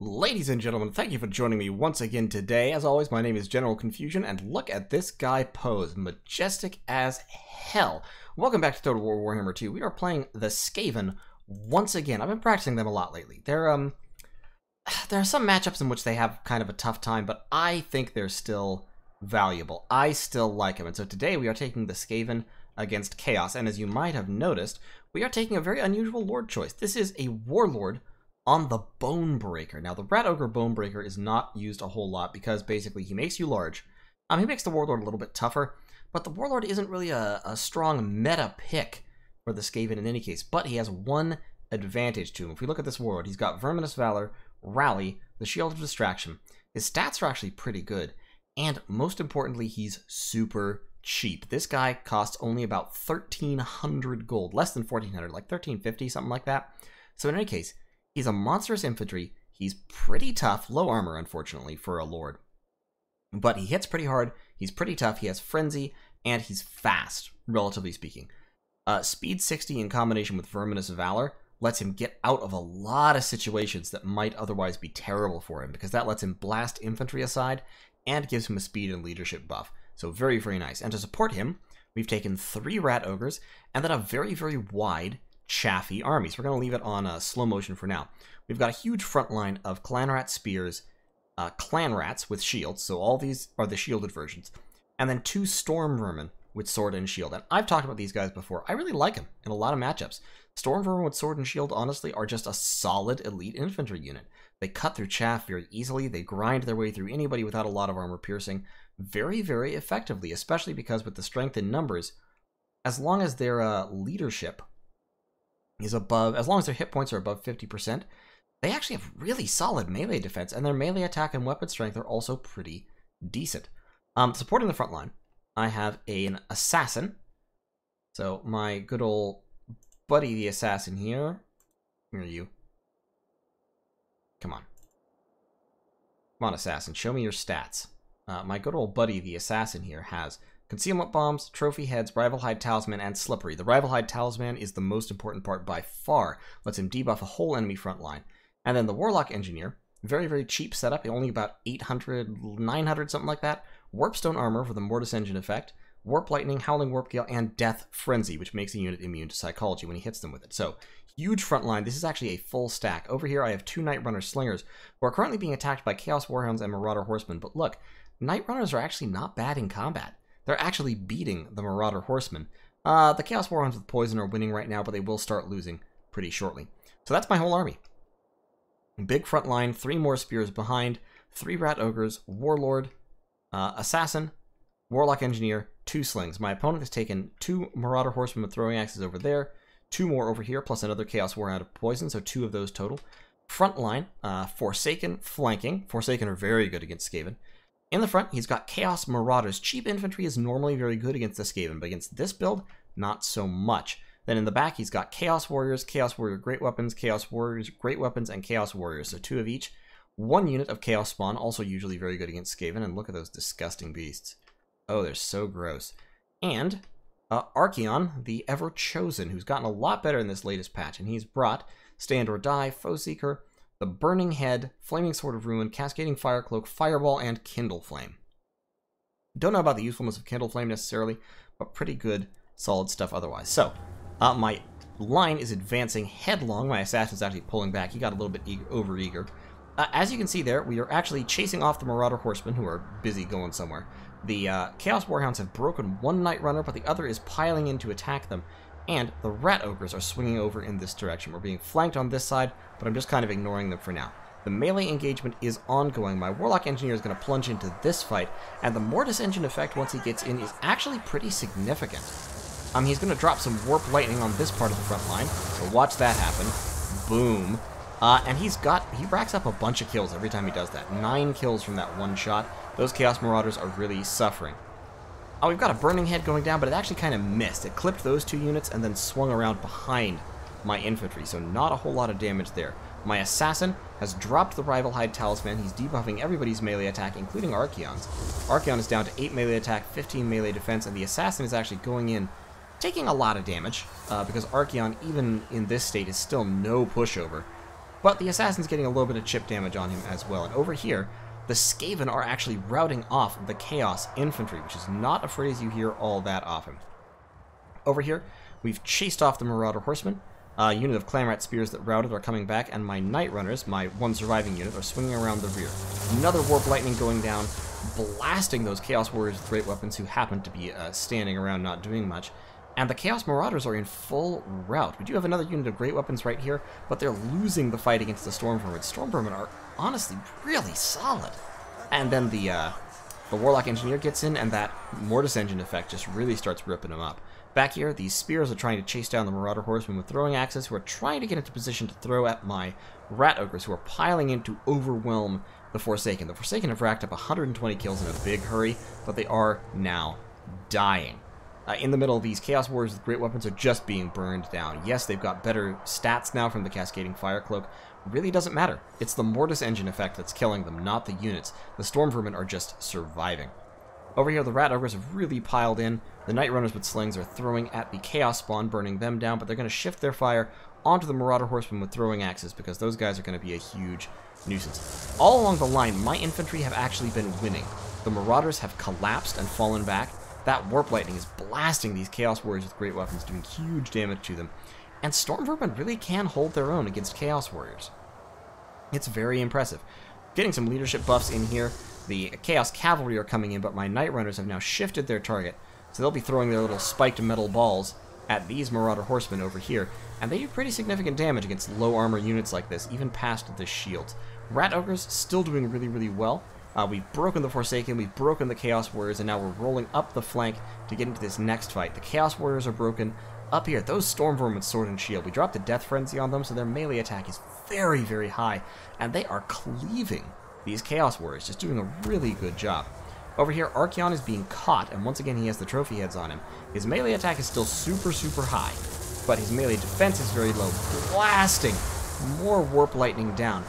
Ladies and gentlemen, thank you for joining me once again today. As always, my name is General Confusion, and look at this guy pose. Majestic as hell. Welcome back to Total War Warhammer 2. We are playing the Skaven once again. I've been practicing them a lot lately. There are some matchups in which they have kind of a tough time, but I think they're still valuable. I still like them. And so today we are taking the Skaven against Chaos, and as you might have noticed, we are taking a very unusual lord choice. This is a warlord on the Bonebreaker. Now, the Rat Ogre Bonebreaker is not used a whole lot because basically he makes you large. He makes the Warlord a little bit tougher, but the Warlord isn't really a strong meta pick for the Skaven in any case, but he has one advantage to him. If we look at this Warlord, he's got Verminous Valor, Rally, the Shield of Distraction. His stats are actually pretty good, and most importantly, he's super cheap. This guy costs only about 1,300 gold, less than 1,400, like 1,350, something like that. So in any case, he's a monstrous infantry. He's pretty tough. Low armor, unfortunately, for a lord. But he hits pretty hard. He's pretty tough. He has frenzy, and he's fast, relatively speaking. Speed 60 in combination with Verminous Valor lets him get out of a lot of situations that might otherwise be terrible for him, because that lets him blast infantry aside and gives him a speed and leadership buff. So very, very nice. And to support him, we've taken 3 Rat Ogres and then a very, very wide Chaffee army. So we're going to leave it on slow motion for now. We've got a huge front line of Clan Rat spears, Clan Rats with shields, so all these are the shielded versions, and then 2 Storm Vermin with sword and shield. And I've talked about these guys before. I really like them in a lot of matchups. Storm Vermin with sword and shield, honestly, are just a solid elite infantry unit. They cut through chaff very easily. They grind their way through anybody without a lot of armor piercing very, very effectively, especially because with the strength in numbers, as long as their leadership is above, as long as their hit points are above 50%, they actually have really solid melee defense, and their melee attack and weapon strength are also pretty decent. Supporting the front line, I have an assassin. So my good old buddy, the assassin here. Where are you? Come on. Come on, assassin. Show me your stats. My good old buddy, the assassin here, has Concealment Bombs, Trophy Heads, Rivalhide Talisman, and Slippery. The Rivalhide Talisman is the most important part by far. Lets him debuff a whole enemy front line. And then the Warlock Engineer, very, very cheap setup, only about 800, 900, something like that. Warpstone Armor for the Mortis Engine effect, Warp Lightning, Howling Warp Gale, and Death Frenzy, which makes a unit immune to Psychology when he hits them with it. So, huge front line. This is actually a full stack. Over here, I have 2 Night Runner Slingers, who are currently being attacked by Chaos Warhounds and Marauder Horsemen. But look, Night Runners are actually not bad in combat. They're actually beating the Marauder Horsemen. The Chaos Warhounds with Poison are winning right now, but they will start losing pretty shortly. So that's my whole army. Big front line, 3 more spears behind, 3 Rat Ogres, Warlord, Assassin, Warlock Engineer, 2 slings. My opponent has taken 2 Marauder Horsemen with throwing axes over there, 2 more over here, plus another Chaos Warhound of Poison, so 2 of those total. Front line, Forsaken flanking. Forsaken are very good against Skaven. In the front, he's got Chaos Marauders. Cheap infantry is normally very good against the Skaven, but against this build, not so much. Then in the back, he's got Chaos Warriors, Chaos Warrior Great Weapons, Chaos Warriors Great Weapons, and Chaos Warriors, so 2 of each. 1 unit of Chaos Spawn, also usually very good against Skaven, and look at those disgusting beasts. Oh, they're so gross. And Archaon, the Ever-Chosen, who's gotten a lot better in this latest patch, and he's brought Stand or Die, Foe Seeker, the Burning Head, Flaming Sword of Ruin, Cascading Fire Cloak, Fireball, and Kindle Flame. Don't know about the usefulness of Kindle Flame necessarily, but pretty good, solid stuff otherwise. So, my line is advancing headlong. My assassin's actually pulling back. He got a little bit overeager. As you can see there, we are actually chasing off the Marauder Horsemen, who are busy going somewhere. The Chaos Warhounds have broken 1 Night Runner, but the other is piling in to attack them. And the Rat Ogres are swinging over in this direction. We're being flanked on this side, but I'm just kind of ignoring them for now. The melee engagement is ongoing. My Warlock Engineer is going to plunge into this fight, and the Mortis Engine effect, once he gets in, is actually pretty significant. He's going to drop some Warp Lightning on this part of the front line, so watch that happen. Boom. And he racks up a bunch of kills every time he does that. 9 kills from that one shot. Those Chaos Marauders are really suffering. Oh, we've got a Burning Head going down, but it actually kind of missed. It clipped those 2 units and then swung around behind my infantry, so not a whole lot of damage there. My Assassin has dropped the Rivalhide Talisman. He's debuffing everybody's melee attack, including Archaon's. Archaon is down to 8 melee attack, 15 melee defense, and the Assassin is actually going in, taking a lot of damage, because Archaon, even in this state, is still no pushover. But the Assassin's getting a little bit of chip damage on him as well. And over here, the Skaven are actually routing off the Chaos Infantry, which is not a phrase you hear all that often. Over here, we've chased off the Marauder Horsemen. A unit of Clanrat Spears that routed are coming back, and my Night Runners, my one surviving unit, are swinging around the rear. Another Warp Lightning going down, blasting those Chaos Warriors with great weapons who happen to be standing around not doing much. And the Chaos Marauders are in full rout. We do have another unit of great weapons right here, but they're losing the fight against the Storm Vermin. Storm Vermin are honestly really solid. And then the Warlock Engineer gets in, and that Mortis Engine effect just really starts ripping them up. Back here, these Spears are trying to chase down the Marauder Horsemen with throwing axes, who are trying to get into position to throw at my Rat Ogres, who are piling in to overwhelm the Forsaken. The Forsaken have racked up 120 kills in a big hurry, but they are now dying. In the middle, these Chaos Warriors with great weapons are just being burned down. Yes, they've got better stats now from the Cascading Fire Cloak. Really doesn't matter. It's the Mortis Engine effect that's killing them, not the units. The Storm Vermin are just surviving. Over here, the Rat Ogres have really piled in. The Night Runners with slings are throwing at the Chaos Spawn, burning them down, but they're going to shift their fire onto the Marauder Horsemen with throwing axes, because those guys are going to be a huge nuisance. All along the line, my infantry have actually been winning. The Marauders have collapsed and fallen back. That Warp Lightning is blasting these Chaos Warriors with great weapons, doing huge damage to them. And Storm Vermin really can hold their own against Chaos Warriors. It's very impressive. Getting some leadership buffs in here. The Chaos Cavalry are coming in, but my Night Runners have now shifted their target. So they'll be throwing their little spiked metal balls at these Marauder Horsemen over here. And they do pretty significant damage against low armor units like this, even past the shields. Rat Ogres still doing really, really well. We've broken the Forsaken, we've broken the Chaos Warriors, and now we're rolling up the flank to get into this next fight. The Chaos Warriors are broken. Up here, those Storm Vermin with Sword and Shield, we dropped the Death Frenzy on them, so their melee attack is very, very high, and they are cleaving these Chaos Warriors, just doing a really good job. Over here, Archaon is being caught, and once again he has the trophy heads on him. His melee attack is still super, super high, but his melee defense is very low, blasting more Warp Lightning down.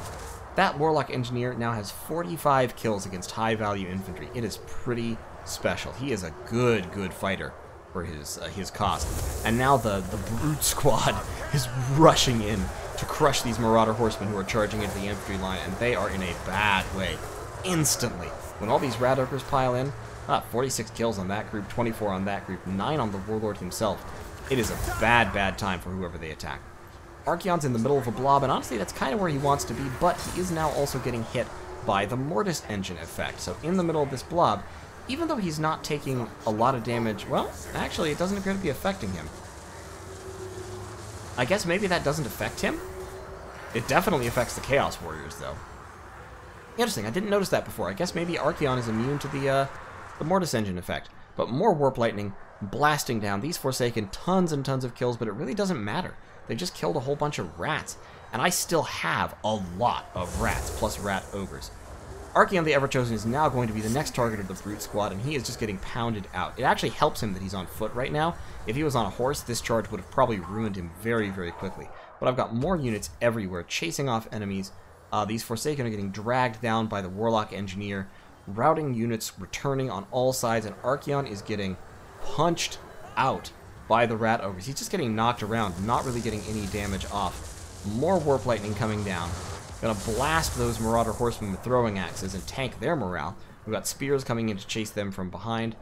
That Warlock Engineer now has 45 kills against high-value infantry. It is pretty special. He is a good fighter for his cost. And now the Brute Squad is rushing in to crush these Marauder Horsemen who are charging into the infantry line, and they are in a bad way. Instantly. When all these Rat Ogres pile in, 46 kills on that group, 24 on that group, 9 on the Warlord himself. It is a bad time for whoever they attack. Archaon's in the middle of a blob, and honestly that's kind of where he wants to be, but he is now also getting hit by the Mortis Engine effect. So in the middle of this blob, even though he's not taking a lot of damage, well, actually it doesn't appear to be affecting him. I guess maybe that doesn't affect him? It definitely affects the Chaos Warriors, though. Interesting, I didn't notice that before. I guess maybe Archaon is immune to the Mortis Engine effect. But more Warp Lightning blasting down. These Forsaken, tons and tons of kills, but it really doesn't matter. They just killed a whole bunch of rats. And I still have a lot of rats, plus Rat Ogres. Archaon the Everchosen is now going to be the next target of the Brute Squad, and he is just getting pounded out. It actually helps him that he's on foot right now. If he was on a horse, this charge would have probably ruined him very, very quickly. But I've got more units everywhere, chasing off enemies. These Forsaken are getting dragged down by the Warlock Engineer. Routing units returning on all sides, and Archaon is getting punched out by the Rat Ogres. He's just getting knocked around, not really getting any damage off. More Warp Lightning coming down. Gonna blast those Marauder Horsemen with throwing axes and tank their morale. We've got Spears coming in to chase them from behind.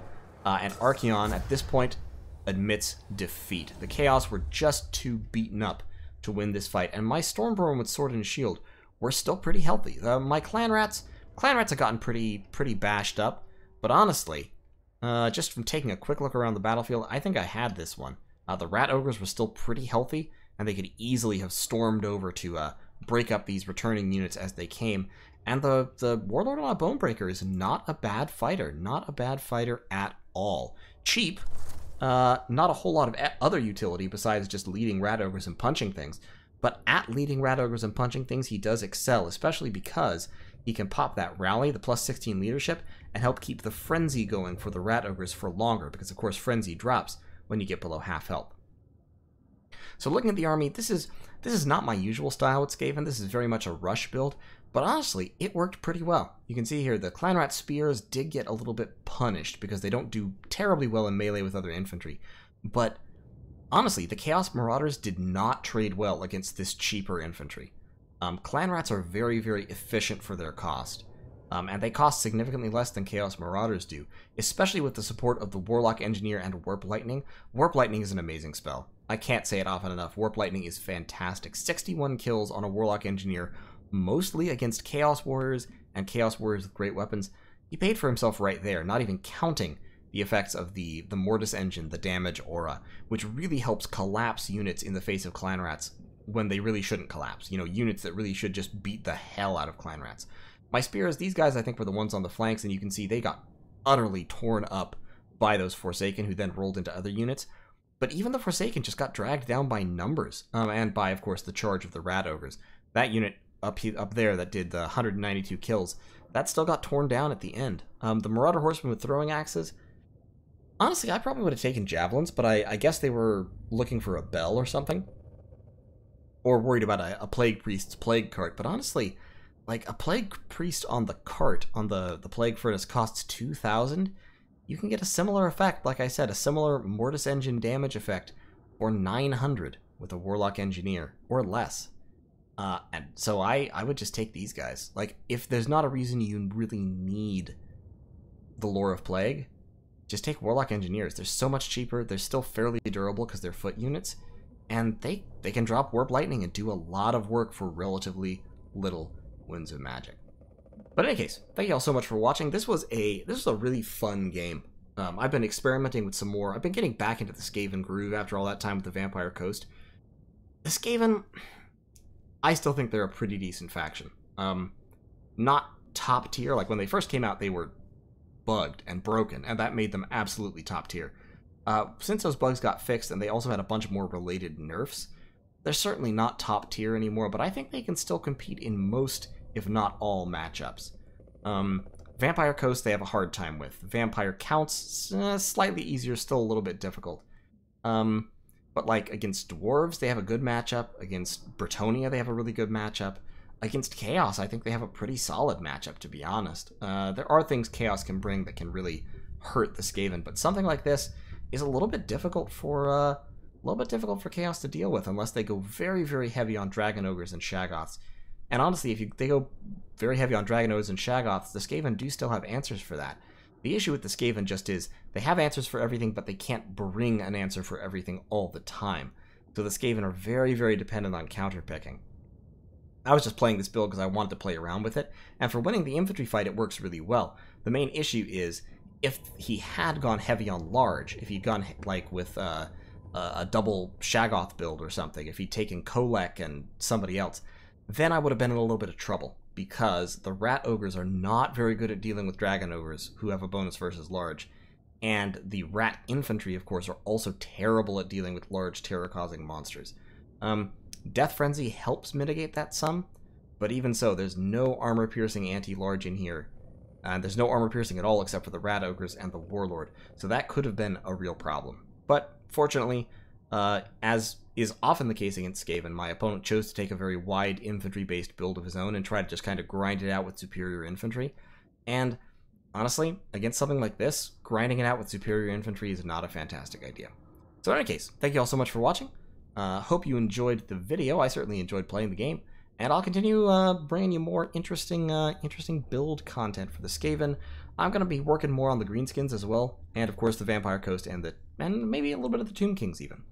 And Archaon, at this point, admits defeat. The Chaos were just too beaten up to win this fight. And my Storm Vermin with Sword and Shield were still pretty healthy. My Clan Rats have gotten pretty bashed up. But honestly, just from taking a quick look around the battlefield, I think I had this one. The Rat Ogres were still pretty healthy, and they could easily have stormed over to break up these returning units as they came. And the Warlord on a Bonebreaker is not a bad fighter. Not a bad fighter at all. Cheap. Not a whole lot of other utility besides just leading Rat Ogres and punching things. But at leading Rat Ogres and punching things, he does excel, especially because he can pop that rally, the plus 16 leadership, and help keep the frenzy going for the Rat Ogres for longer, because of course frenzy drops when you get below half health. So looking at the army, this is not my usual style with Skaven. This is very much a rush build, but honestly, it worked pretty well. You can see here the Clanrat Spears did get a little bit punished because they don't do terribly well in melee with other infantry. But honestly, the Chaos Marauders did not trade well against this cheaper infantry. Clan Rats are very, very efficient for their cost. And they cost significantly less than Chaos Marauders do, especially with the support of the Warlock Engineer and Warp Lightning. Warp Lightning is an amazing spell. I can't say it often enough. Warp Lightning is fantastic. 61 kills on a Warlock Engineer, mostly against Chaos Warriors and Chaos Warriors with great weapons. He paid for himself right there, not even counting the effects of the Mortis Engine, the damage aura, which really helps collapse units in the face of Clan Rats when they really shouldn't collapse. You know, units that really should just beat the hell out of Clan Rats. My Spears, these guys I think were the ones on the flanks, and you can see they got utterly torn up by those Forsaken, who then rolled into other units. But even the Forsaken just got dragged down by numbers, and by, of course, the charge of the Rat Ogres. That unit up there that did the 192 kills, that still got torn down at the end. The Marauder Horsemen with throwing axes, honestly, I probably would have taken Javelins, but I guess they were looking for a bell or something. Or worried about a Plague Priest's Plague Cart, but honestly, like, a Plague Priest on the cart, on the Plague Furnace, costs 2,000. You can get a similar effect, like I said, a similar Mortis Engine damage effect for 900 with a Warlock Engineer, or less. And so I would just take these guys. Like, if there's not a reason you really need the Lore of Plague, just take Warlock Engineers. They're so much cheaper, they're still fairly durable because they're foot units, and they can drop Warp Lightning and do a lot of work for relatively little Winds of Magic. But in any case, thank you all so much for watching. This was a really fun game. I've been experimenting with some more. I've been getting back into the Skaven groove after all that time with the Vampire Coast. The Skaven, I still think they're a pretty decent faction. Not top tier. Like, when they first came out, they were bugged and broken, and that made them absolutely top tier. Since those bugs got fixed, and they also had a bunch more related nerfs, they're certainly not top tier anymore, but I think they can still compete in most, if not all, matchups. Vampire Coast, they have a hard time with. Vampire Counts, slightly easier, still a little bit difficult. But, like, against Dwarves, they have a good matchup. Against Bretonnia, they have a really good matchup. Against Chaos, I think they have a pretty solid matchup, to be honest. There are things Chaos can bring that can really hurt the Skaven, but something like this is a little bit difficult for Chaos to deal with, unless they go very, very heavy on Dragon Ogres and Shaggoths. And honestly, if they go very heavy on Dragon Ogres and Shaggoths, the Skaven do still have answers for that. The issue with the Skaven just is, they have answers for everything, but they can't bring an answer for everything all the time. So the Skaven are very, very dependent on counterpicking. I was just playing this build because I wanted to play around with it, and for winning the infantry fight, it works really well. The main issue is, if he had gone heavy on large, if he'd gone, like, with a double Shaggoth build or something, if he'd taken Kolek and somebody else, then I would have been in a little bit of trouble, because the Rat Ogres are not very good at dealing with Dragon Ogres, who have a bonus versus large, and the Rat Infantry, of course, are also terrible at dealing with large terror-causing monsters. Death Frenzy helps mitigate that some, but even so, there's no armor-piercing anti-large in here, and there's no armor-piercing at all except for the Rat Ogres and the Warlord, so that could have been a real problem. But, fortunately, as is often the case against Skaven, my opponent chose to take a very wide infantry-based build of his own and try to just kind of grind it out with superior infantry. And honestly, against something like this, grinding it out with superior infantry is not a fantastic idea. So in any case, thank you all so much for watching. Hope you enjoyed the video. I certainly enjoyed playing the game, and I'll continue bringing you more interesting build content for the Skaven. I'm going to be working more on the greenskins as well, and of course the Vampire Coast and maybe a little bit of the Tomb Kings even.